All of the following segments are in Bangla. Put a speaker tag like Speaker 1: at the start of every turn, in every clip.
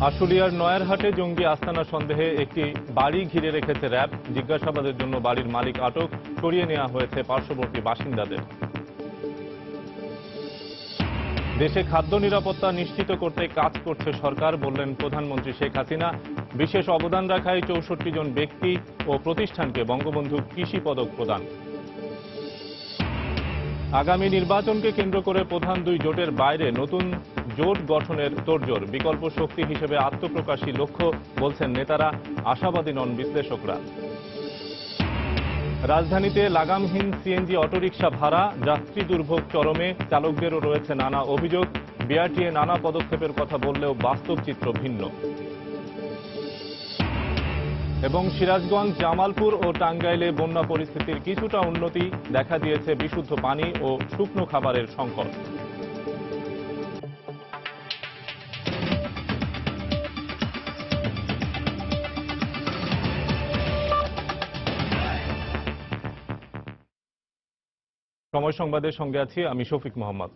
Speaker 1: আশুলিয়ার নয়ারহাটে জঙ্গি আস্তানা সন্দেহে একটি বাড়ি ঘিরে রেখেছে র্যাব। জিজ্ঞাসাবাদের জন্য বাড়ির মালিক আটক, সরিয়ে নেওয়া হয়েছে পার্শ্ববর্তী বাসিন্দাদের। দেশে খাদ্য নিরাপত্তা নিশ্চিত করতে কাজ করছে সরকার, বললেন প্রধানমন্ত্রী শেখ হাসিনা। বিশেষ অবদান রাখায় ৬৪ জন ব্যক্তি ও প্রতিষ্ঠানকে বঙ্গবন্ধু কৃষি পদক প্রদান। আগামী নির্বাচনকে কেন্দ্র করে প্রধান দুই জোটের বাইরে নতুন জোট গঠনের তোড়জোড়। বিকল্প শক্তি হিসেবে আত্মপ্রকাশই লক্ষ্য, বলছেন নেতারা। আশাবাদী নন বিশ্লেষকরা। রাজধানীতে লাগামহীন সিএনজি অটোরিকশা ভাড়া, যাত্রী দুর্ভোগ চরমে, চালকদেরও রয়েছে নানা অভিযোগ। বিআরটিএ নানা পদক্ষেপের কথা বললেও বাস্তব চিত্র ভিন্ন। এবং সিরাজগঞ্জ, জামালপুর ও টাঙ্গাইলে বন্যা পরিস্থিতির কিছুটা উন্নতি দেখা দিয়েছে। বিশুদ্ধ পানি ও শুকনো খাবারের সংকট। সময় সংবাদের সঙ্গে আছি আমি শফিক মোহাম্মদ।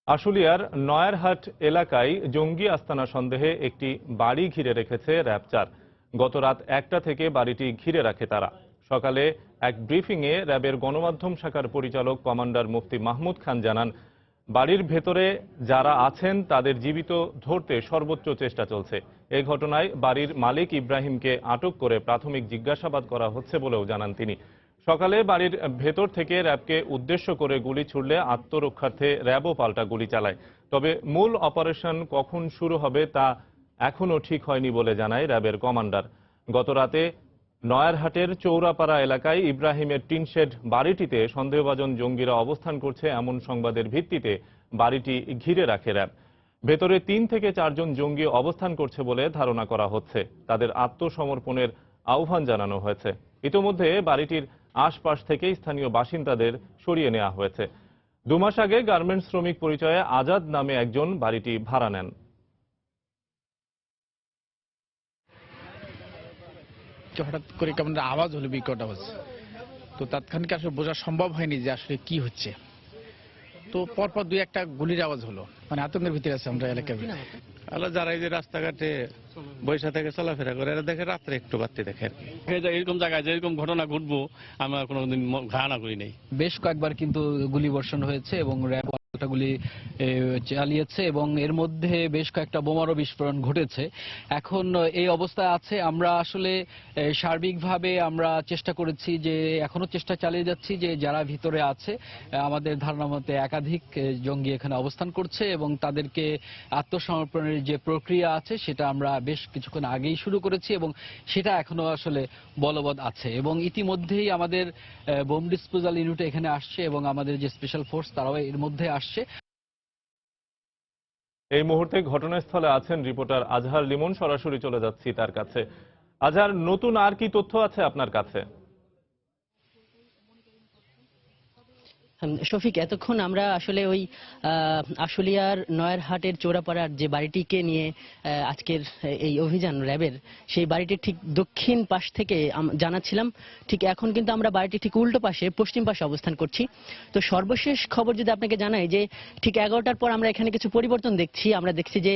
Speaker 1: আশুলিয়ার নয়ারহাট এলাকায় জঙ্গি আস্তানা সন্দেহে একটি বাড়ি ঘিরে রেখেছে র্যাব ৪। গত রাত ১টা থেকে বাড়িটি ঘিরে রাখে তারা। সকালে এক ব্রিফিংয়ে র্যাবের গণমাধ্যম শাখার পরিচালক কমান্ডার মুফতি মাহমুদ খান জানান, বাড়ির ভেতরে যারা আছেন তাদের জীবিত ধরতে সর্বোচ্চ চেষ্টা চলছে। এই ঘটনায় বাড়ির মালিক ইব্রাহিমকে আটক করে প্রাথমিক জিজ্ঞাসাবাদ করা হচ্ছে বলেও জানান তিনি। সকালে বাড়ির ভেতর থেকে র্যাবকে উদ্দেশ্য করে গুলি ছুড়লে আত্মরক্ষার্থে র্যাবও পাল্টা গুলি চালায়। তবে মূল অপারেশন কখন শুরু হবে তা এখনও ঠিক হয়নি বলে জানায় র্যাবের কমান্ডার। গতরাতে নয়ারহাটের চৌরাপাড়া এলাকায় ইব্রাহিমের টিনশেড বাড়িটিতে সন্দেহভাজন জঙ্গিরা অবস্থান করছে এমন সংবাদের ভিত্তিতে বাড়িটি ঘিরে রাখে র্যাব। ভেতরে ৩ থেকে ৪ জন জঙ্গি অবস্থান করছে বলে ধারণা করা হচ্ছে। তাদের আত্মসমর্পণের আহ্বান জানানো হয়েছে। ইতোমধ্যে বাড়িটির আশপাশ থেকে স্থানীয় বাসিন্দাদের সরিয়ে নেওয়া হয়েছে। ২ মাস আগে গার্মেন্টস শ্রমিক পরিচয়ে আজাদ নামে একজন বাড়িটি ভাড়া নেন।
Speaker 2: হঠাৎ করে কেমন আওয়াজ হলো, বিকট আওয়াজ। তো তাৎক্ষণিক আসলে বোঝা সম্ভব হয়নি যে আসলে কি হচ্ছে। তো পরপর ২-১টা গুলির আওয়াজ হলো। মানে আতঙ্কের ভিতরে আছে আমরা এলাকার ভিতরে।
Speaker 3: আল্লাহ যারা এই যে রাস্তাঘাটে বৈশা থেকে চলাফেরা করে এরা দেখে রাত্রে একটু বাড়তি দেখে।
Speaker 4: এরকম জায়গায় যেরকম ঘটনা ঘটবো আমরা কোনোদিন ধারণা করি নাই।
Speaker 5: বেশ কয়েকবার কিন্তু গুলি বর্ষণ হয়েছে এবং র্যাব গুলি চালিয়েছে এবং এর মধ্যে বেশ কয়েকটা বোমারও বিস্ফোরণ ঘটেছে। এখন এই অবস্থায় আছে। আমরা আসলে সার্বিকভাবে আমরা চেষ্টা করেছি যে এখনো চেষ্টা চালিয়ে যাচ্ছি যে যারা ভিতরে আছে, আমাদের ধারণা মতে একাধিক জঙ্গি এখানে অবস্থান করছে এবং তাদেরকে আত্মসমর্পণের যে প্রক্রিয়া আছে সেটা আমরা বেশ কিছুক্ষণ আগেই শুরু করেছি এবং সেটা এখনো আসলে বলবৎ আছে। এবং ইতিমধ্যেই আমাদের বোম ডিসপোজাল ইউনিট এখানে আসছে এবং আমাদের যে স্পেশাল ফোর্স তারাও এর মধ্যে আসছে।
Speaker 1: এই মুহূর্তে ঘটনাস্থলে আছেন রিপোর্টার আজহার লিমন। সরাসরি চলে যাচ্ছি তার কাছে। আজহার, নতুন আর কি তথ্য আছে আপনার কাছে?
Speaker 6: শফিক, এতক্ষণ আমরা আসলে ওই আশুলিয়ার নয়ারহাটের চৌরাপাড়ার যে বাড়িটিকে নিয়ে আজকের এই অভিযান র্যাবের, সেই বাড়িটির ঠিক দক্ষিণ পাশ থেকে জানাচ্ছিলাম। ঠিক এখন কিন্তু আমরা বাড়িটি ঠিক উল্টো পাশে, পশ্চিম পাশে অবস্থান করছি। তো সর্বশেষ খবর যদি আপনাকে জানাই যে ঠিক 11টার পর আমরা এখানে কিছু পরিবর্তন দেখছি। আমরা দেখছি যে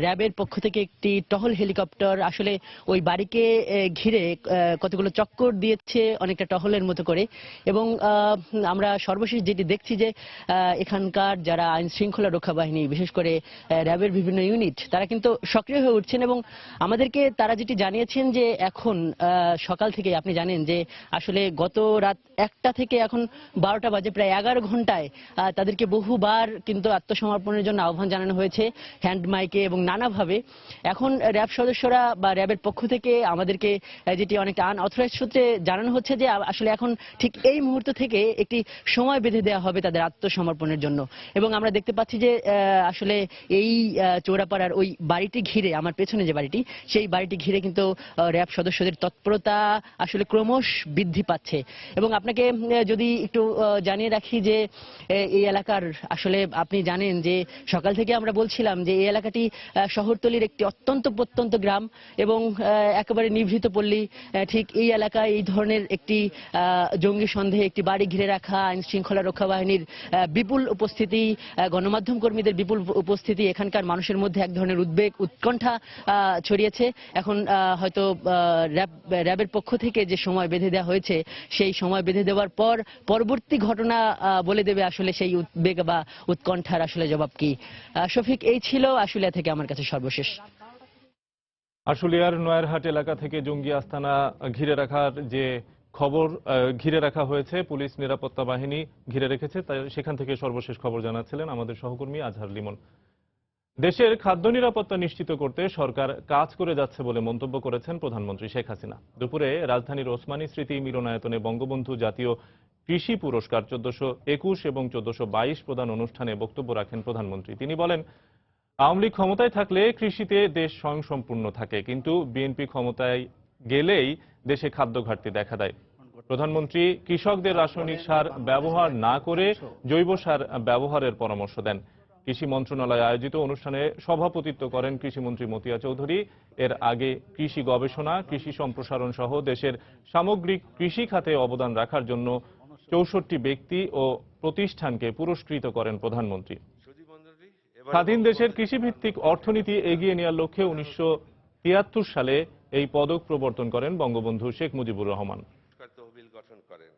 Speaker 6: র্যাবের পক্ষ থেকে একটি টহল হেলিকপ্টার আসলে ওই বাড়িকে ঘিরে কতগুলো চক্কর দিয়েছে অনেকটা টহলের মতো করে। এবং আমরা সর্বশেষ যেটি দেখছি যে এখানকার যারা আইন শৃঙ্খলা রক্ষা বাহিনী, বিশেষ করে র্যাবের বিভিন্ন ইউনিট, তারা কিন্তু সক্রিয় হয়ে উঠছেন এবং আমাদেরকে তারা যেটি জানিয়েছেন যে এখন সকাল থেকে আপনি জানেন যে আসলে গত রাত 1টা থেকে এখন 12টা বাজে, প্রায় 11 ঘন্টায় তাদেরকে বহুবার কিন্তু আত্মসমর্পণের জন্য আহ্বান জানানো হয়েছে হ্যান্ড মাইকে এবং নানাভাবে। এখন র্যাব সদস্যরা বা র্যাবের পক্ষ থেকে আমাদেরকে যেটি অনেকটা আনঅথরাইজড সূত্রে জানানো হচ্ছে যে আসলে এখন ঠিক এই মুহূর্ত থেকে একটি সময় বেঁধে দেওয়া হবে তাদের আত্মসমর্পণের জন্য। এবং আমরা দেখতে পাচ্ছি যে আসলে এই চৌরাপাড়ার ওই বাড়িটি ঘিরে, আমার পেছনে যে বাড়িটি, সেই বাড়িটি ঘিরে কিন্তু র্যাব সদস্যদের তৎপরতা আসলে ক্রমশ বৃদ্ধি পাচ্ছে। এবং আপনাকে যদি একটু জানিয়ে রাখি যে এই এলাকার আসলে আপনি জানেন যে সকাল থেকে আমরা বলছিলাম যে এই এলাকাটি শহরতলির একটি অত্যন্ত প্রত্যন্ত গ্রাম এবং একেবারে নিভৃত পল্লী। ঠিক এই এলাকায় এই ধরনের একটি জঙ্গি সন্দেহে একটি বাড়ি ঘিরে রাখা, আইন শৃঙ্খলা রক্ষা বাহিনীর বিপুল উপস্থিতি, গণমাধ্যম কর্মীদের বিপুল উপস্থিতি এখানকার মানুষের মধ্যে এক ধরনের উদ্বেগ, উৎকণ্ঠা ছড়িয়েছে। এখন হয়তো র্যাবের পক্ষ থেকে যে সময় বেঁধে দেওয়া হয়েছে, সেই সময় বেঁধে দেওয়ার পর পরবর্তী ঘটনা বলে দেবে আসলে সেই উদ্বেগ বা উৎকণ্ঠার আসলে জবাব কি। শফিক, এই ছিল আশুলিয়া থেকে আমার কাছে সর্বশেষ।
Speaker 1: আশুলিয়ার নয়ারহাট এলাকা থেকে জঙ্গি আস্তানা ঘিরে রাখার যে খবর ঘিরে রাখা হয়েছে, পুলিশ নিরাপত্তা বাহিনী ঘিরে রেখেছে, তাই সেখান থেকে সর্বশেষ খবর জানাচ্ছিলেন আমাদের সহকর্মী আজহার লিমন। দেশের খাদ্য নিরাপত্তা নিশ্চিত করতে সরকার কাজ করে যাচ্ছে বলে মন্তব্য করেছেন প্রধানমন্ত্রী শেখ হাসিনা। দুপুরে রাজধানীর ওসমানী স্মৃতি মিলনায়তনে বঙ্গবন্ধু জাতীয় কৃষি পুরস্কার 1421 এবং 1422 প্রদান অনুষ্ঠানে বক্তব্য রাখেন প্রধানমন্ত্রী। তিনি বলেন, আওয়ামী লীগ ক্ষমতায় থাকলে কৃষিতে দেশ স্বয়ংসম্পূর্ণ থাকে, কিন্তু বিএনপি ক্ষমতায় গেলেই দেশে খাদ্য ঘাটতি দেখা দেয়। প্রধানমন্ত্রী কৃষকদের রাসায়নিক সার ব্যবহার না করে জৈব সার ব্যবহারের পরামর্শ দেন। কৃষি মন্ত্রণালয় আয়োজিত অনুষ্ঠানে সভাপতিত্ব করেন কৃষিমন্ত্রী মতিয়া চৌধুরী। এর আগে কৃষি গবেষণা, কৃষি সম্প্রসারণ সহ দেশের সামগ্রিক কৃষি খাতে অবদান রাখার জন্য 64 ব্যক্তি ও প্রতিষ্ঠানকে পুরস্কৃত করেন প্রধানমন্ত্রী। স্বাধীন দেশের কৃষিভিত্তিক অর্থনীতি এগিয়ে নেওয়ার লক্ষ্যে 1973 সালে এই পদক প্রবর্তন করেন বঙ্গবন্ধু শেখ মুজিবুর রহমান।
Speaker 7: তহবিল গঠন করেন,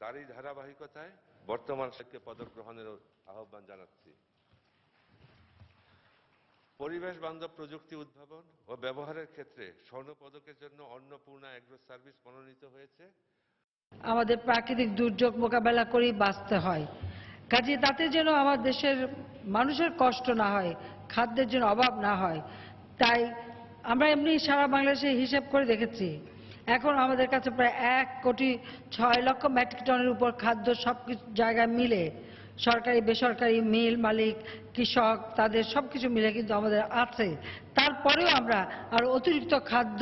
Speaker 7: তারই ধারাবাহিকতায় বর্তমান সরকারকে পদক গ্রহণের আহ্বান জানাচ্ছি। পরিবেশ বান্ধব প্রযুক্তি উদ্ভাবন ও ব্যবহারের ক্ষেত্রে স্বর্ণ পদকের জন্য অন্নপূর্ণা এগ্রো সার্ভিস মনোনীত হয়েছে।
Speaker 8: আমাদের প্রাকৃতিক দুর্যোগ মোকাবেলা করেই বাঁচতে হয়, কাজে তাতে যেন আমার দেশের মানুষের কষ্ট না হয়, খাদ্যের জন্য অভাব না হয়। তাই আমরা এমনি সারা বাংলাদেশে হিসেব করে দেখেছি, এখন আমাদের কাছে প্রায় 1,06,00,000 মেট্রিক টনের উপর খাদ্য সব জায়গায় মিলে, সরকারি বেসরকারি মিল মালিক কৃষক তাদের সবকিছু মিলে কিন্তু আমাদের আছে। তারপরেও আমরা আরো অতিরিক্ত খাদ্য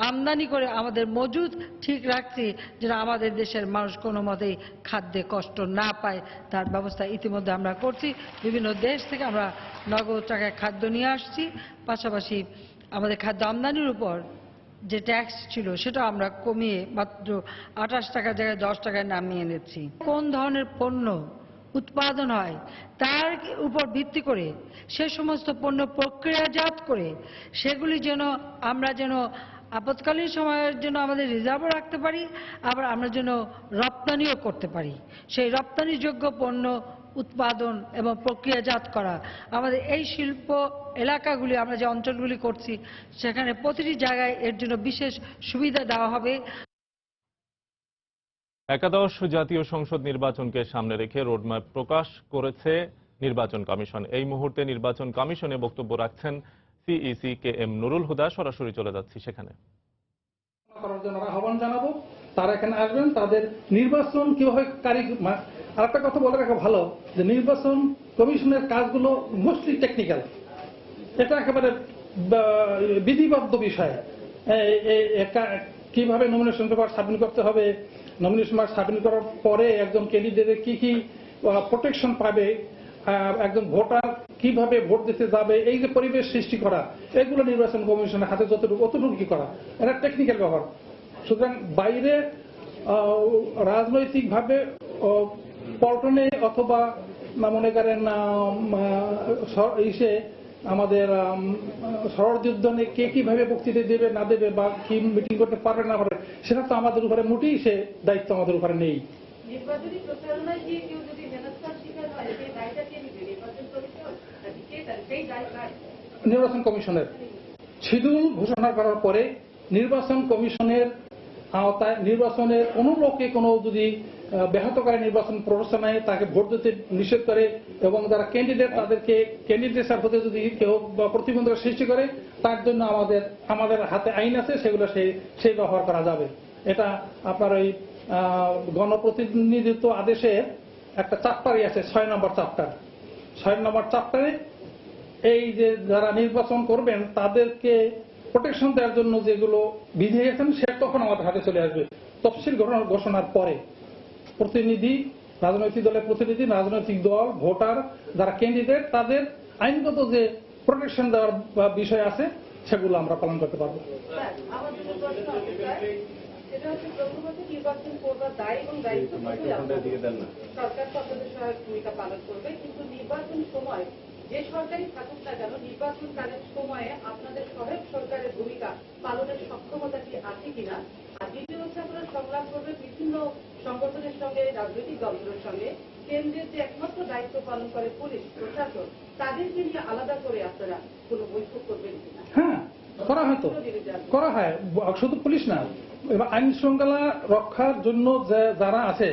Speaker 8: আমদানি করে আমাদের মজুদ ঠিক রাখছি, যেন আমাদের দেশের মানুষ কোনো মতেই খাদ্যে কষ্ট না পায়, তার ব্যবস্থা ইতিমধ্যে আমরা করছি। বিভিন্ন দেশ থেকে আমরা নগদ টাকায় খাদ্য নিয়ে আসছি, পাশাপাশি আমাদের খাদ্য আমদানির উপর যে ট্যাক্স ছিল সেটা আমরা কমিয়ে মাত্র 28 টাকার জায়গায় 10 টাকায় নামিয়ে এনেছি। কোন ধরনের পণ্য উৎপাদন হয় তার উপর ভিত্তি করে সে সমস্ত পণ্য প্রক্রিয়াজাত করে সেগুলি যেন আমরা আপৎকালীন সময়ের জন্য আমাদের রিজার্ভও রাখতে পারি, আবার আমরা যেন রপ্তানিও করতে পারি। সেই রপ্তানিযোগ্য পণ্য উৎপাদন এবং প্রক্রিয়াজাত করা, আমাদের এই শিল্প এলাকাগুলি আমরা যে অঞ্চলগুলি করছি সেখানে প্রতিটি জায়গায় এর জন্য বিশেষ সুবিধা দেওয়া হবে।
Speaker 1: একাদশ জাতীয় সংসদ নির্বাচনকে সামনে রেখে রোডম্যাপ প্রকাশ করেছে নির্বাচন কমিশন। এই মুহূর্তে নির্বাচন কমিশনে বক্তব্য রাখছেন CEC K M Nurul Huda. সরাসরি চলে যাচ্ছি সেখানে।
Speaker 9: করার জন্য আহ্বান জানাবো, তারা এখানে আসবেন, তাদের নির্বাচন কিভাবে আর একটা কথা বলে রাখা ভালো যে নির্বাচন কমিশনের কাজগুলো মোস্টলি টেকনিক্যাল, এটা একেবারে বিধিবদ্ধ বিষয়। কিভাবে নমিনেশন পেপার সাবমিট করতে হবে, নমিনেশন পেপার সাবমিট করার পরে একজন ক্যান্ডিডেটের কি কি প্রোটেকশন পাবে, একজন ভোটার কিভাবে ভোট দিতে যাবে, এই যে পরিবেশ সৃষ্টি করা, এগুলো নির্বাচন কমিশনের হাতে অতটুকু কি করা, এটা টেকনিক্যাল ব্যাপার। সুতরাং বাইরে রাজনৈতিকভাবে পল্টনে অথবা মনে করেন আমাদের শরৎযুদ্ধনে কে কিভাবে বক্তৃতা দেবে না দেবে বা কি মিটিং করতে পারবে না পারবে, সেটা তো আমাদের উপরে মোটেই সে দায়িত্ব আমাদের উপরে নেই। নির্বাচন কমিশনের শিডিউল ঘোষণা করার পরে নির্বাচন কমিশনের আওতায় নির্বাচনের কোনো লোককে কোনো যদি ব্যাহতকারী নির্বাচন প্ররোচনায় তাকে ভোট দিতে নিষেধ করে এবং যারা ক্যান্ডিডেট তাদেরকে ক্যান্ডিডেটসের হতে যদি কেউ প্রতিবন্ধকতা সৃষ্টি করে, তার জন্য আমাদের হাতে আইন আছে, সেগুলো সেই ব্যবহার করা যাবে। এটা আপনার ওই গণপ্রতিনিধিত্ব আদেশের একটা চ্যাপ্টারই আছে, 6 নম্বর চ্যাপ্টার। 6 নম্বর চ্যাপ্টারে এই যে যারা নির্বাচন করবেন তাদেরকে প্রোটেকশন দেওয়ার জন্য যেগুলো বিধি গেছেন সে তখন আমাদের হাতে চলে আসবে তফসিল ঘোষণার পরে। প্রতিনিধি, রাজনৈতিক দলের প্রতিনিধি, রাজনৈতিক দল, ভোটার, যারা ক্যান্ডিডেট, তাদের আইনগত যে প্রোটেকশন দেওয়ার বিষয় আছে সেগুলো আমরা পালন করতে পারবো।
Speaker 10: সেটা হচ্ছে প্রথমত নির্বাচন করবার দায় এবং দায়িত্ব সরকার তো আপনাদের সহায়ক ভূমিকা পালন করবে, কিন্তু নির্বাচন সময় যে সরকারই থাকুক না কেন নির্বাচনকালীন সময়ে আপনাদের সহায়ক সরকারের ভূমিকা পালনের সক্ষমতা কি আছে কিনা। আর দ্বিতীয় হচ্ছে আপনারা সংগ্রাম করবে বিভিন্ন সংগঠনের সঙ্গে, রাজনৈতিক দলগুলোর সঙ্গে। কেন্দ্রের যে একমাত্র দায়িত্ব পালন করে পুলিশ প্রশাসন, তাদেরকে নিয়ে আলাদা করে আপনারা কোনো বৈঠক করবেন কিনা?
Speaker 9: হ্যাঁ, করা হয় তো, করা হয়। শুধু পুলিশ না, এবার আইন শৃঙ্খলা রক্ষার জন্য যারা আছে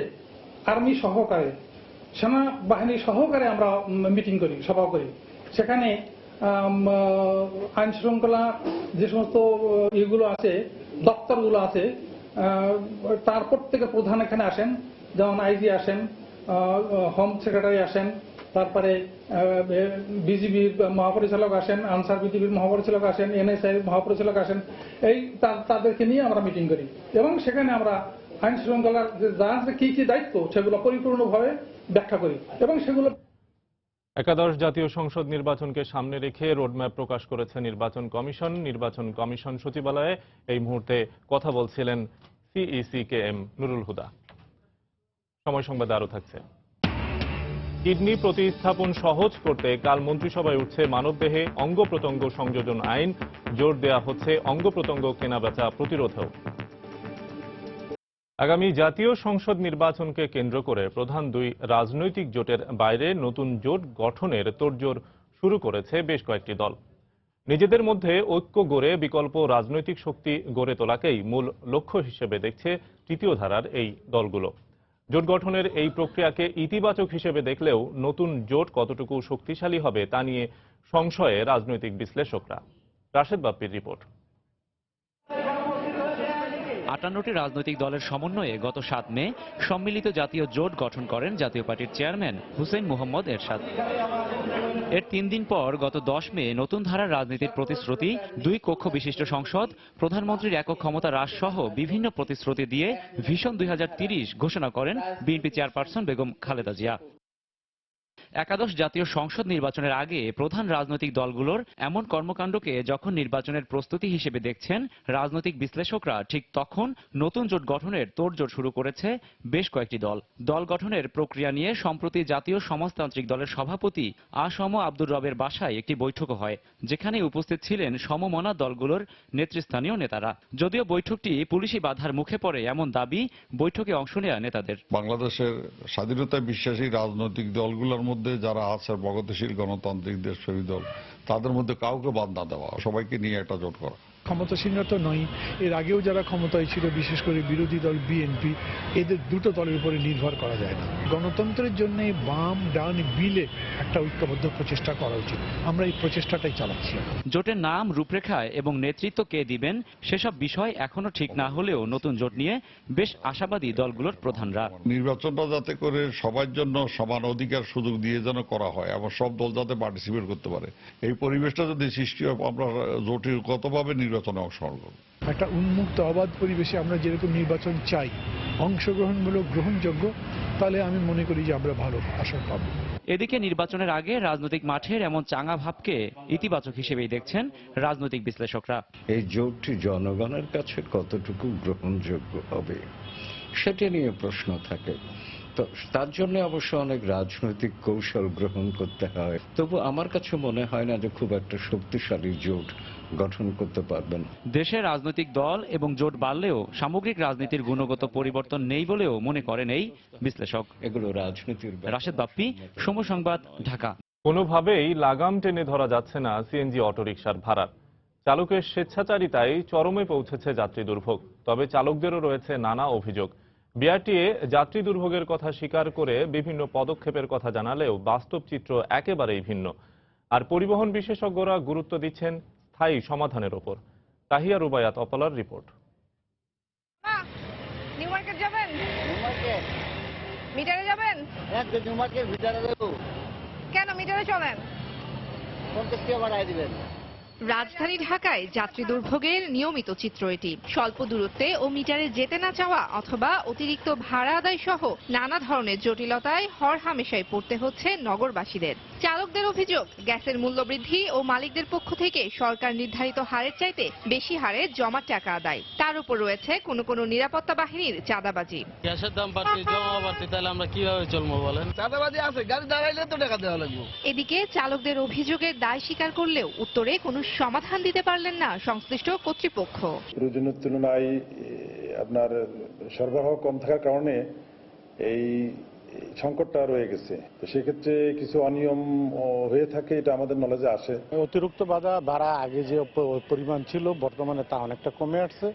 Speaker 9: আর্মি সহকারে, সেনাবাহিনী সহকারে আমরা মিটিং করি, সভা করি। সেখানে আইন শৃঙ্খলা যে সমস্ত ইগুলো আছে, দপ্তরগুলো আছে, তার প্রত্যেকের প্রধান এখানে আসেন, যেমন আইজি আসেন, হোম সেক্রেটারি আসেন, তারপরে বিজিবির মহাপরিচালক আসেন, আনসার বিজিবির মহাপরিচালক আসেন, এনএসআই মহাপরিচালক আসেন। এই তাদেরকে নিয়ে আমরা মিটিং করি এবং সেখানে আমরা আইন শৃঙ্খলার যা কি কি দায়িত্ব সেগুলো পরিপূর্ণভাবে ব্যাখ্যা করি এবং সেগুলো।
Speaker 1: একাদশ জাতীয় সংসদ নির্বাচনকে সামনে রেখে রোডম্যাপ প্রকাশ করেছে নির্বাচন কমিশন। নির্বাচন কমিশন সচিবালয়ে এই মুহূর্তে কথা বলছিলেন সিইসি-KM নুরুল হুদা। সময় সংবাদে আরো থাকছে। কিডনি প্রতিস্থাপন সহজ করতে কাল মন্ত্রিসভায় উঠছে মানবদেহে অঙ্গ প্রত্যঙ্গ সংযোজন আইন। জোর দেয়া হচ্ছে অঙ্গ প্রত্যঙ্গ কেনাবেচা প্রতিরোধেও। আগামী জাতীয় সংসদ নির্বাচনকে কেন্দ্র করে প্রধান দুই রাজনৈতিক জোটের বাইরে নতুন জোট গঠনের তোড়জোড় শুরু করেছে বেশ কয়েকটি দল। নিজেদের মধ্যে ঐক্য গড়ে বিকল্প রাজনৈতিক শক্তি গড়ে তোলাকেই মূল লক্ষ্য হিসেবে দেখছে তৃতীয় ধারার এই দলগুলো। জোট গঠনের এই প্রক্রিয়াকে ইতিবাচক হিসেবে দেখলেও নতুন জোট কতটুকু শক্তিশালী হবে তা নিয়ে সংশয়ে রাজনৈতিক বিশ্লেষকরা। রাশেদ বাপ্পির রিপোর্ট।
Speaker 11: ৫৮টি রাজনৈতিক দলের সমন্বয়ে গত ৭ মে সম্মিলিত জাতীয় জোট গঠন করেন জাতীয় পার্টির চেয়ারম্যান হুসেইন মোহাম্মদ এরশাদ। এর ৩ দিন পর গত ১০ মে নতুন ধারার রাজনীতির প্রতিশ্রুতি, ২ কক্ষ বিশিষ্ট সংসদ, প্রধানমন্ত্রীর একক ক্ষমতা হ্রাস সহ বিভিন্ন প্রতিশ্রুতি দিয়ে ভিশন ২০৩০ ঘোষণা করেন বিএনপি চেয়ারপারসন বেগম খালেদা জিয়া। একাদশ জাতীয় সংসদ নির্বাচনের আগে প্রধান রাজনৈতিক দলগুলোর এমন কর্মকাণ্ডকে যখন নির্বাচনের প্রস্তুতি হিসেবে দেখছেন রাজনৈতিক বিশ্লেষকরা, ঠিক তখন নতুন জোট গঠনের তোড়জোড় শুরু করেছে বেশ কয়েকটি দল। দল গঠনের প্রক্রিয়া নিয়ে সম্প্রতি জাতীয় সমাজতান্ত্রিক দলের সভাপতি আসম আব্দুর রবের বাসায় একটি বৈঠকও হয়, যেখানে উপস্থিত ছিলেন সমমনা দলগুলোর নেতৃস্থানীয় নেতারা। যদিও বৈঠকটি পুলিশি বাধার মুখে পড়ে এমন দাবি বৈঠকে অংশ নেওয়া নেতাদের।
Speaker 12: বাংলাদেশের স্বাধীনতায় বিশ্বাসী রাজনৈতিক দলগুলোর মধ্যে যারা আছে প্রগতিশীল গণতান্ত্রিক দেশপ্রেমী দল, তাদের মধ্যে কাউকে বাদ না দেওয়া, সবাইকে নিয়ে একটা জোট করা।
Speaker 13: ক্ষমতাসীনরা তো নয়, এর আগেও যারা ক্ষমতায় ছিল বিশেষ করে বিরোধী দল বিএনপি, এদের দুটো দলের উপরে নির্ভর করা যায় না। গণতন্ত্রের জন্য বাম ডান মিলে একটা ঐক্যবদ্ধ প্রচেষ্টা করা উচিত। আমরা এই প্রচেষ্টাটাই চালাচ্ছি।
Speaker 11: জোটের নাম, রূপরেখায় এবং নেতৃত্ব কে দিবেন সেসব বিষয় এখনো ঠিক না হলেও নতুন জোট নিয়ে বেশ আশাবাদী দলগুলোর প্রধানরা।
Speaker 12: নির্বাচনটা যাতে করে সবার জন্য সমান অধিকার সুযোগ দিয়ে যেন করা হয় এবং সব দল যাতে পার্টিসিপেট করতে পারে, এই পরিবেশটা যদি সৃষ্টি হয় আমরা জোটগতভাবে নির্বাচনে অংশগ্রহণ করব।
Speaker 13: একটা উন্মুক্ত অবাধ পরিবেশে আমরা যেরকম নির্বাচন চাই, অংশগ্রহণমূলক, গ্রহণযোগ্য, তাহলে আমি মনে করি যে আমরা ভালো আসন পাবো।
Speaker 11: এদিকে নির্বাচনের আগে রাজনৈতিক মাঠের এমন চাঙা ভাবকে ইতিবাচক হিসেবেই দেখছেন রাজনৈতিক বিশ্লেষকরা।
Speaker 14: এই জোটটি জনগণের কাছে কতটুকু গ্রহণযোগ্য হবে সেটা নিয়ে প্রশ্ন থাকে। তো তার জন্য অবশ্য অনেক রাজনৈতিক কৌশল গ্রহণ করতে হয়। তবু আমার কাছে মনে হয় না যে খুব একটা শক্তিশালী জোট গঠন করতে পারবেন।
Speaker 11: দেশের রাজনৈতিক দল এবং জোট বাড়লেও সামগ্রিক রাজনীতির গুণগত পরিবর্তন নেই বলেও মনে করেন এই বিশ্লেষক।
Speaker 14: এগুলো রাজনীতির।
Speaker 11: রাশেদ বাপ্পি, সময় সংবাদ, ঢাকা।
Speaker 1: কোনোভাবেই লাগাম টেনে ধরা যাচ্ছে না সিএনজি অটোরিকশার ভাড়া। চালকের স্বেচ্ছাচারিতায় চরমে পৌঁছেছে যাত্রী দুর্ভোগ। তবে চালকদেরও রয়েছে নানা অভিযোগ। বিআরটিএ যাত্রী দুর্ভোগের কথা স্বীকার করে বিভিন্ন পদক্ষেপের কথা জানালেও বাস্তব চিত্র একেবারেই ভিন্ন। আর পরিবহন বিশেষজ্ঞরা গুরুত্ব দিচ্ছেন স্থায়ী সমাধানের ওপর। Tahiya Rubaiyat অপলার report.
Speaker 15: New market যাবেন? মিটারে যাবেন?
Speaker 16: নিউ মার্কেট মিটারে দেবো।
Speaker 15: কেন মিটারে চলেন?
Speaker 16: 50 টাকা বাড়াই দিবেন।
Speaker 15: রাজধানী ঢাকায় যাত্রী দুর্ভোগের নিয়মিত চিত্র এটি। স্বল্প দূরত্বে ও মিটারে যেতে না চাওয়া অথবা অতিরিক্ত ভাড়া আদায় সহ নানা ধরনের জটিলতায় হরহামেশাই পড়তে হচ্ছে নগরবাসীদের। চালকদের অভিযোগ, গ্যাসের মূল্য বৃদ্ধি ও মালিকদের পক্ষ থেকে সরকার নির্ধারিত হারের চাইতে বেশি হারে জমা টাকা আদায়। তার উপর রয়েছে কোনো কোনো নিরাপত্তা বাহিনীর চাঁদাবাজি।
Speaker 4: গ্যাসের দাম বাড়ছে, জমা বাড়ছে, তাহলে আমরা কিভাবে চলবো বলেন?
Speaker 16: চাঁদাবাজি আছে, গাড়ি দাঁড়াইলে তো টাকা দেওয়া লাগবে।
Speaker 15: এদিকে চালকদের অভিযোগের দায় স্বীকার করলেও উত্তরে কোনো সমাধান দিতে পারলেন না সংশ্লিষ্ট কর্তৃপক্ষ।
Speaker 17: প্রয়োজনের তুলনায় আপনার সরবরাহ কম থাকার কারণে এই সংকটটা রয়ে গেছে। তো সেক্ষেত্রে কিছু অনিয়ম হয়ে থাকে, এটা আমাদের নলেজে আসে।
Speaker 18: অতিরিক্ত ভাড়া আগে যে পরিমাণ ছিল বর্তমানে তা অনেকটা কমে আসছে,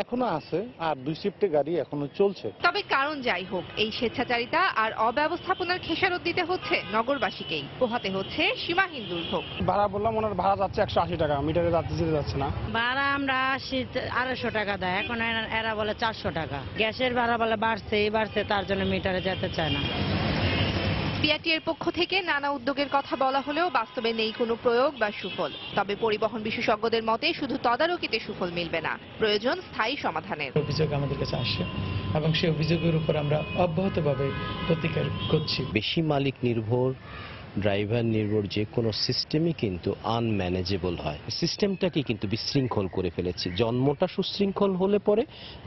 Speaker 18: এখনো আছে, আর 2 শিফটে গাড়ি এখনো চলছে।
Speaker 15: তবে কারণ যাই হোক, এই স্বেচ্ছাচারিতা আর অব্যবস্থাপনার খেসারত দিতে হচ্ছে নগরবাসীকেই, পোহাতে হচ্ছে সীমাহীন দুর্ভোগ।
Speaker 18: ভাড়া বললাম ওনার ভাড়া যাচ্ছে 180 টাকা, মিটারে যাচ্ছে না।
Speaker 19: ভাড়া আমরা 250 টাকা দেয়, এখন এরা বলে 400 টাকা। গ্যাসের ভাড়া বলে বাড়ছে, তার জন্য মিটারে যেতে চায় না।
Speaker 15: বিআরটিএর পক্ষ থেকে নানা উদ্যোগের কথা বলা হলেও বাস্তবে নেই কোনো প্রয়োগ বা সুফল। তবে পরিবহন বিশেষজ্ঞদের মতে শুধু তদারকিতে সুফল মিলবে না, প্রয়োজন স্থায়ী সমাধানের।
Speaker 20: অভিযোগ আমাদের কাছে আসে এবং সেই অভিযোগের উপর আমরা অব্যাহতভাবে প্রতিকার করছি।
Speaker 21: বেশি মালিক নির্ভর, ড্রাইভার নির্ভর যে কোনো সিস্টেমই কিন্তু আনম্যানেজেবল হয়। সিস্টেমটাকে কিন্তু বিশৃঙ্খল করে ফেলেছে। জন্মটা সুশৃঙ্খল হলে পরে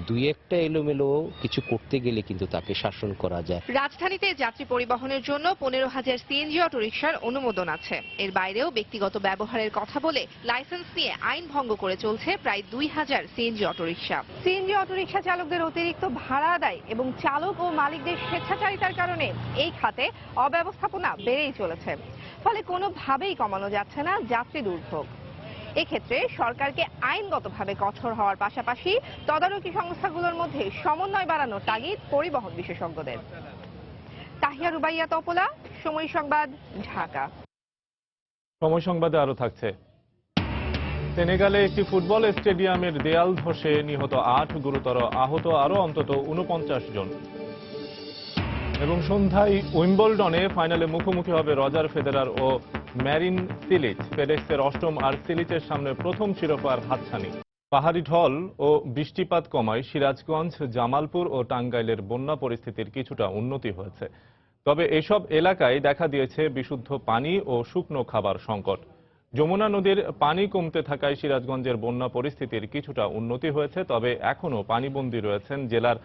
Speaker 21: 2-1টা এলোমেলো কিছু করতে গেলে কিন্তু তাকে শাসন করা যায়।
Speaker 15: রাজধানীতে যাত্রী পরিবহনের জন্য 15,000 সিএনজি অটোরিকশার অনুমোদন আছে। এর বাইরেও ব্যক্তিগত ব্যবহারের কথা বলে লাইসেন্স নিয়ে আইন ভঙ্গ করে চলছে প্রায় 2,000 সিএনজি অটোরিকশা। সিএনজি অটোরিকশা চালকদের অতিরিক্ত ভাড়া আদায় এবং চালক ও মালিকদের স্বেচ্ছাচারিতার কারণে এই খাতে অব্যবস্থাপনা বেড়েই চলেছে। ফলে কোনোভাবেই কমানো যাচ্ছে না যাত্রী দুর্ভোগ। এক্ষেত্রে সরকারকে আইনগতভাবে কঠোর হওয়ার পাশাপাশি তদারকি সংস্থাগুলোর মধ্যে সমন্বয় বাড়ানোর তাগিদ পরিবহন বিশেষজ্ঞদের। তাহিয়া রুবাইয়া তপলা, সময় সংবাদ, ঢাকা।
Speaker 1: সময় সংবাদে আরো থাকছে। সেনেগালে একটি ফুটবল স্টেডিয়ামের দেয়াল ধসে নিহত 8, গুরুতর আহত আরো অন্তত 49 জন। এবং সন্ধ্যায় উইম্বলডনে ফাইনালে মুখোমুখি হবে রজার ফেদেরার ও ম্যারিন সিলিচ। ফেডেক্সের 8ম আর সিলিচের সামনে প্রথম শিরোপার হাতছানি। পাহাড়ি ঢল ও বৃষ্টিপাত কমায় সিরাজগঞ্জ, জামালপুর ও টাঙ্গাইলের বন্যা পরিস্থিতির কিছুটা উন্নতি হয়েছে। তবে এসব এলাকায় দেখা দিয়েছে বিশুদ্ধ পানি ও শুকনো খাবার সংকট। যমুনা নদীর পানি কমতে থাকায় সিরাজগঞ্জের বন্যা পরিস্থিতির কিছুটা উন্নতি হয়েছে। তবে এখনও পানিবন্দী রয়েছেন জেলার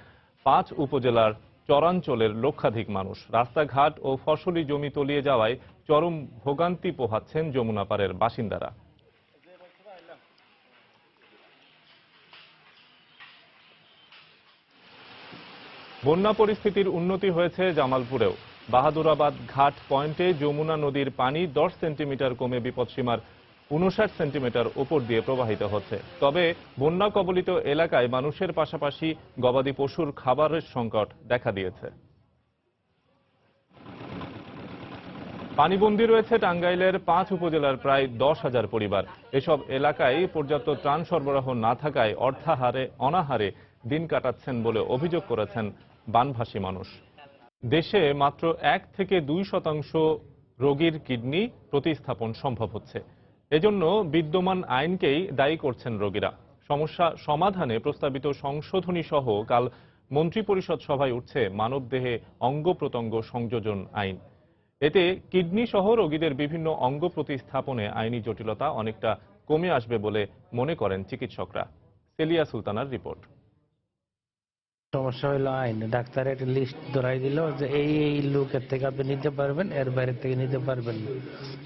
Speaker 1: 5 উপজেলার চরাঞ্চলের লক্ষাধিক মানুষ। রাস্তাঘাট ও ফসলি জমি তলিয়ে যাওয়ায় চরম ভোগান্তি পোহাচ্ছেন যমুনা পাড়ের বাসিন্দারা। বন্যা পরিস্থিতির উন্নতি হয়েছে জামালপুরেও। বাহাদুরাবাদ ঘাট পয়েন্টে যমুনা নদীর পানি 10 সেন্টিমিটার কমে বিপদসীমার 59 সেন্টিমিটার উপর দিয়ে প্রবাহিত হচ্ছে। তবে বন্যা কবলিত এলাকায় মানুষের পাশাপাশি গবাদি পশুর খাবারের সংকট দেখা দিয়েছে। পানিবন্দী রয়েছে টাঙ্গাইলের 5 উপজেলার প্রায় 10,000 পরিবার। এসব এলাকায় পর্যাপ্ত ত্রাণ সরবরাহ না থাকায় অনাহারে দিন কাটাচ্ছেন বলে অভিযোগ করেছেন বানভাসী মানুষ। দেশে মাত্র 1 থেকে 2% রোগীর কিডনি প্রতিস্থাপন সম্ভব হচ্ছে। এজন্য বিদ্যমান আইনকেই দায়ী করছেন রোগীরা। সমস্যা সমাধানে প্রস্তাবিত সংশোধনী সহ কাল মন্ত্রিপরিষদ সভায় উঠছে মানবদেহে অঙ্গ প্রত্যঙ্গ সংযোজন আইন। এতে কিডনি সহ রোগীদের বিভিন্ন অঙ্গ প্রতিস্থাপনে আইনি জটিলতা অনেকটা কমে আসবে বলে মনে করেন চিকিৎসকরা। সেলিয়া সুলতানার রিপোর্ট।
Speaker 22: সমস্যা হলো আইন, ডাক্তার একটা লিস্ট ধরাই দিল যে এই লোকের থেকে আপনি নিতে পারবেন, এর বাইরে থেকে নিতে পারবেন না।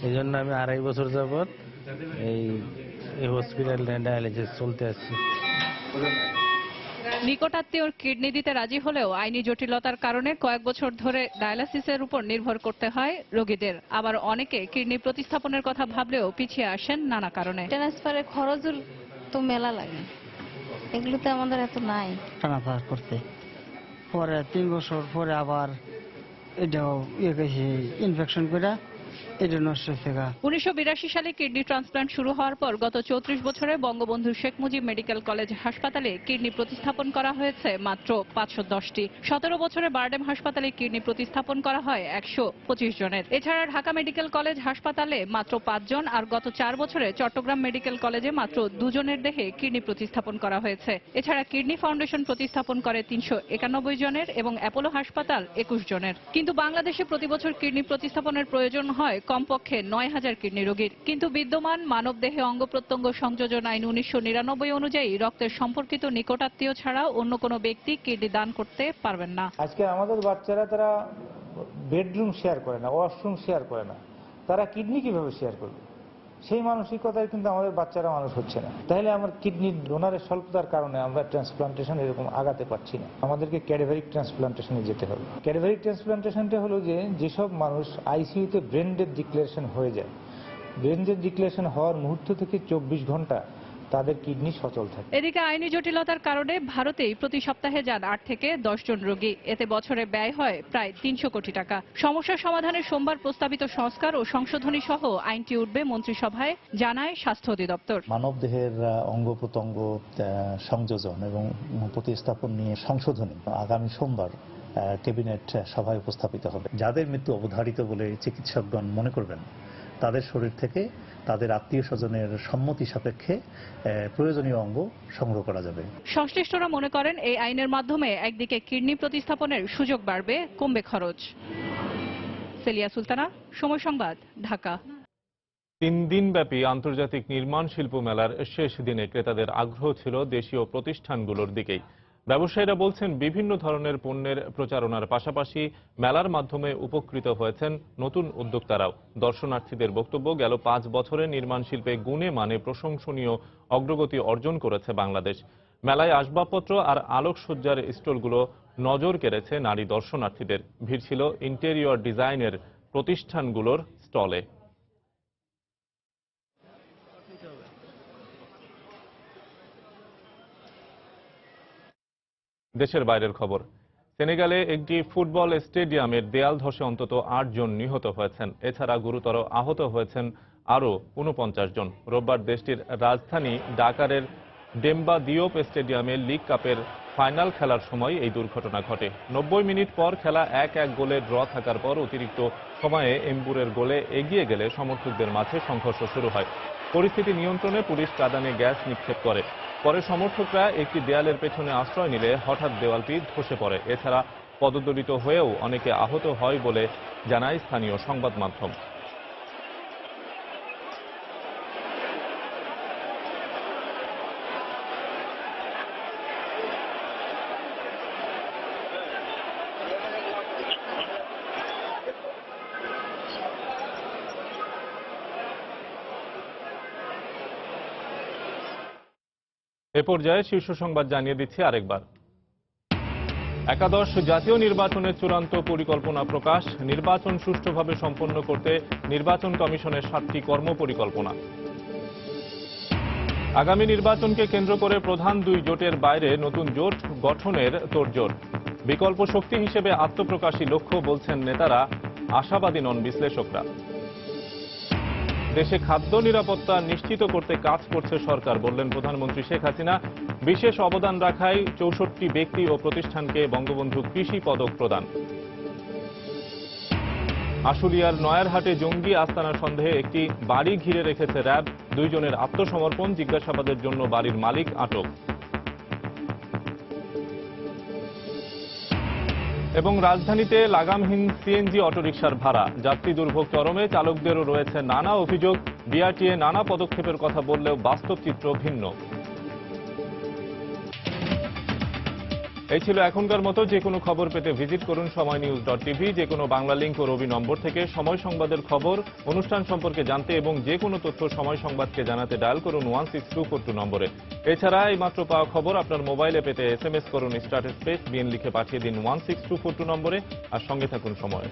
Speaker 22: এই জন্য আমি 2.5 বছর যাবৎ এই হসপিটালে ডায়ালিসিস চলতে আসছি।
Speaker 23: নিকটাত্মীয় কিডনি দিতে রাজি হলেও আইনি জটিলতার কারণে কয়েক বছর ধরে ডায়ালিসিসের উপর নির্ভর করতে হয় রোগীদের। আবার অনেকে কিডনি প্রতিস্থাপনের কথা ভাবলেও পিছিয়ে আসেন নানা কারণে।
Speaker 24: ট্রান্সফারের খরচের তো মেলা লাগে, এগুলোতে আমাদের এত নাই।
Speaker 22: ট্রান্সফার করতে পরে 3 বছর পরে আবার এটাও ইনফেকশন করে
Speaker 2: এটা নষ্ট হয়েছে।
Speaker 23: 1982 সালে কিডনি ট্রান্সপ্লান্ট শুরু হওয়ার পর গত 34 বছরে বঙ্গবন্ধু শেখ মুজিব মেডিকেল কলেজ হাসপাতালে কিডনি প্রতিস্থাপন করা হয়েছে মাত্র 510টি। 17 বছরে বারডেম হাসপাতালে কিডনি প্রতিস্থাপন করা হয় 125 জনের। এছাড়া ঢাকা মেডিকেল কলেজ হাসপাতালে মাত্র 5 জন, আর গত 4 বছরে চট্টগ্রাম মেডিকেল কলেজে মাত্র 2 জনের দেহে কিডনি প্রতিস্থাপন করা হয়েছে। এছাড়া কিডনি ফাউন্ডেশন প্রতিস্থাপন করে 391 জনের এবং অ্যাপোলো হাসপাতাল 21 জনের। কিন্তু বাংলাদেশে প্রতি বছর কিডনি প্রতিস্থাপনের প্রয়োজন হয় কমপক্ষে 9000 কিডনি রোগীর। কিন্তু বিদ্যমান মানবদেহে অঙ্গ প্রত্যঙ্গ সংযোজন আইন 1999 অনুযায়ী রক্তের সম্পর্কিত নিকটাত্মীয় ছাড়া অন্য কোনো ব্যক্তি কিডনি দান করতে পারবেন না।
Speaker 3: আজকে আমাদের বাচ্চারা তারা বেডরুম শেয়ার করে না, ওয়াশরুম শেয়ার করে না, তারা কিডনি কিভাবে শেয়ার করবে? সেই মানসিকতায় কিন্তু আমাদের বাচ্চারা মানুষ হচ্ছে না। তাহলে আমার কিডনি ডোনারের স্বল্পতার কারণে আমরা ট্রান্সপ্লান্টেশন এরকম আগাতে পারছি না। আমাদেরকে ক্যাডাভারিক ট্রান্সপ্লান্টেশনে যেতে হবে। ক্যাডাভারিক ট্রান্সপ্লান্টেশনটা হলো যেসব মানুষ আইসিইউতে ব্রেন ডেথ ডিক্লারেশন হয়ে যায়, ব্রেন ডেথ ডিক্লারেশন হওয়ার মুহূর্ত থেকে 24 ঘন্টা তাদের কিডনি সচল থাকে।
Speaker 23: এদিকে আইনি জটিলতার কারণে ভারতেই প্রতি সপ্তাহে যান 8 থেকে 10 জন রোগী। এতে বছরে ব্যয় হয় প্রায় 300 কোটি টাকা। সমস্যা সমাধানে সোমবার প্রস্তাবিত সংস্কার ও সংশোধনী সহ আইনটি উঠবে মন্ত্রিসভায়, জানায় স্বাস্থ্য অধিদপ্তর।
Speaker 5: মানবদেহের অঙ্গ প্রত্যঙ্গ সংযোজন এবং প্রতিস্থাপন নিয়ে সংশোধনী আগামী সোমবার ক্যাবিনেট সভায় উপস্থাপিত হবে। যাদের মৃত্যু অবধারিত বলে চিকিৎসকগণ মনে করবেন, তাদের শরীর থেকে তাদের আত্মীয় স্বজনের সম্মতি সাপেক্ষে প্রয়োজনীয় অঙ্গ সংগ্রহ করা যাবে।
Speaker 23: সংশ্লিষ্টরা মনে করেন এই আইনের মাধ্যমে একদিকে কিডনি প্রতিস্থাপনের সুযোগ বাড়বে, কমবে খরচ। সেলিয়া সুলতানা, সময় সংবাদ, ঢাকা।
Speaker 1: 3 দিনব্যাপী আন্তর্জাতিক নির্মাণ শিল্প মেলার শেষ দিনে ক্রেতাদের আগ্রহ ছিল দেশীয় প্রতিষ্ঠানগুলোর দিকেই। ব্যবসায়ীরা বলছেন, বিভিন্ন ধরনের পণ্যের প্রচারণার পাশাপাশি মেলার মাধ্যমে উপকৃত হয়েছেন নতুন উদ্যোক্তারাও। দর্শনার্থীদের বক্তব্য, গেল 5 বছরে নির্মাণ শিল্পে গুণে মানে প্রশংসনীয় অগ্রগতি অর্জন করেছে বাংলাদেশ। মেলায় আসবাবপত্র আর আলোকসজ্জার স্টলগুলো নজর কেড়েছে নারী দর্শনার্থীদের। ভিড় ছিল ইন্টেরিয়র ডিজাইনের প্রতিষ্ঠানগুলোর স্টলে। দেশের বাইরের খবর। সেনেগালে একটি ফুটবল স্টেডিয়ামের দেয়াল ধসে অন্তত 8 জন নিহত হয়েছেন। এছাড়া গুরুতর আহত হয়েছেন আরও 49 জন। রোববার দেশটির রাজধানী ডাকারের ডেম্বা দিওপ স্টেডিয়ামে লিগ কাপের ফাইনাল খেলার সময় এই দুর্ঘটনা ঘটে। 90 মিনিট পর খেলা 1-1 গোলে ড্র থাকার পর অতিরিক্ত সময়ে এমবুরের গোলে এগিয়ে গেলে সমর্থকদের মাঝে সংঘর্ষ শুরু হয়। পরিস্থিতি নিয়ন্ত্রণে পুলিশ কাঁদানে গ্যাস নিক্ষেপ করে। পরে সমর্থকরা একটি দেয়ালের পেছনে আশ্রয় নিলে হঠাৎ দেওয়ালটি ধসে পড়ে। এছাড়া পদদলিত হয়েও অনেকে আহত হয় বলে জানায় স্থানীয় সংবাদ মাধ্যম। এ পর্যায়ে শীর্ষ সংবাদ জানিয়ে দিচ্ছি আরেকবার। একাদশ জাতীয় নির্বাচনের চূড়ান্ত পরিকল্পনা প্রকাশ। নির্বাচন সুষ্ঠুভাবে সম্পন্ন করতে নির্বাচন কমিশনের 7টি কর্মপরিকল্পনা। আগামী নির্বাচনকে কেন্দ্র করে প্রধান 2 জোটের বাইরে নতুন জোট গঠনের তোড়জোড়। বিকল্প শক্তি হিসেবে আত্মপ্রকাশী লক্ষ্য, বলছেন নেতারা, আশাবাদী নন বিশ্লেষকরা। দেশে খাদ্য নিরাপত্তা নিশ্চিত করতে কাজ করছে সরকার, বললেন প্রধানমন্ত্রী শেখ হাসিনা। বিশেষ অবদান রাখায় 64 ব্যক্তি ও প্রতিষ্ঠানকে বঙ্গবন্ধু কৃষি পদক প্রদান। আশুলিয়ার নয়ারহাটে জঙ্গি আস্তানা সন্দেহে একটি বাড়ি ঘিরে রেখেছে র্যাব। 2 জনের আত্মসমর্পণ, জিজ্ঞাসাবাদের জন্য বাড়ির মালিক আটক। এবং রাজধানীতে লাগামহীন সিএনজি অটোরিকশার ভাড়া, যাত্রী দুর্ভোগ চরমে, চালকদেরও রয়েছে নানা অভিযোগ। বিআরটিএ নানা পদক্ষেপের কথা বললেও বাস্তব চিত্র ভিন্ন। এই ছিল এখনকার মতো। যে কোনো খবর পেতে ভিজিট করুন সময়নিউজ.tv। যে কোনো বাংলা লিঙ্ক ও রবি নম্বর থেকে সময় সংবাদের খবর, অনুষ্ঠান সম্পর্কে জানতে এবং যে কোনো তথ্য সময় সংবাদকে জানাতে ডায়াল করুন 16242 নম্বরে। এছাড়া এই মাত্র পাওয়া খবর আপনার মোবাইলে পেতে SMS করুন স্টার্ট স্পেস বিএন লিখে পাঠিয়ে দিন 16242 নম্বরে। আর সঙ্গে থাকুন সময়।